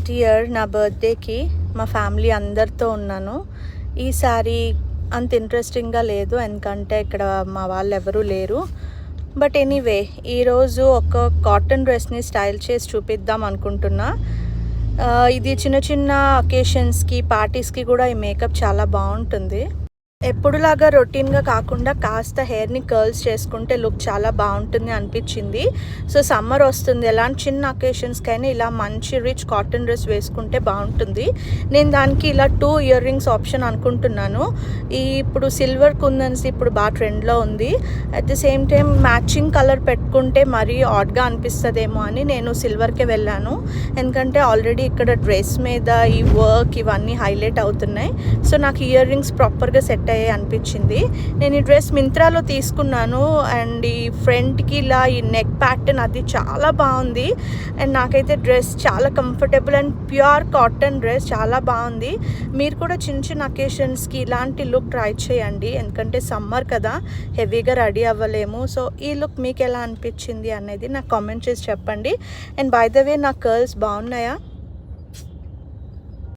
Last year నా బర్త్డేకి మా ఫ్యామిలీ అందరితో ఉన్నాను. ఈసారి అంత ఇంట్రెస్టింగ్గా లేదు, ఎందుకంటే ఇక్కడ మా వాళ్ళు ఎవరూ లేరు. బట్ ఎనీవే, ఈరోజు ఒక కాటన్ డ్రెస్ని స్టైల్ చేసి చూపిద్దాం అనుకుంటున్నా. ఇది చిన్న చిన్న అకేషన్స్కి, పార్టీస్కి కూడా ఈ మేకప్ చాలా బాగుంటుంది. ఎప్పుడులాగా రొటీన్గా కాకుండా కాస్త హెయిర్ని కర్ల్స్ చేసుకుంటే లుక్ చాలా బాగుంటుంది అనిపించింది. సో సమ్మర్ వస్తుంది, ఎలాంటి చిన్న అకేషన్స్కైనా ఇలా మంచి రిచ్ కాటన్ డ్రెస్ వేసుకుంటే బాగుంటుంది. నేను దానికి ఇలా 2 ఇయర్ రింగ్స్ ఆప్షన్ అనుకుంటున్నాను. ఇప్పుడు సిల్వర్ కుందన్స్ ఇప్పుడు బాగా ట్రెండ్లో ఉంది. At the same time matching colour పెట్టుకుంటే మరీ ఆడ్గా అనిపిస్తుందేమో అని నేను సిల్వర్కే వెళ్ళాను. ఎందుకంటే ఆల్రెడీ ఇక్కడ డ్రెస్ మీద ఈ వర్క్ ఇవన్నీ హైలైట్ అవుతున్నాయి. సో నాకు ఇయర్ రింగ్స్ ప్రాపర్గా సెట్ అనిపించింది. నేను ఈ డ్రెస్ మింత్రాలో తీసుకున్నాను. అండ్ ఈ ఫ్రంట్కి ఇలా ఈ నెక్ ప్యాటర్న్ అది చాలా బాగుంది. అండ్ నాకైతే డ్రెస్ చాలా comfortable and pure cotton dress చాలా బాగుంది. మీరు కూడా చిన్న చిన్న అకేషన్స్కి ఇలాంటి లుక్ ట్రై చేయండి, ఎందుకంటే సమ్మర్ కదా, హెవీగా రెడీ అవ్వలేము. సో ఈ లుక్ మీకు ఎలా అనిపించింది అనేది నాకు కామెంట్ చేసి చెప్పండి. అండ్ బై ద వే, నా కర్ల్స్ బాగున్నాయా?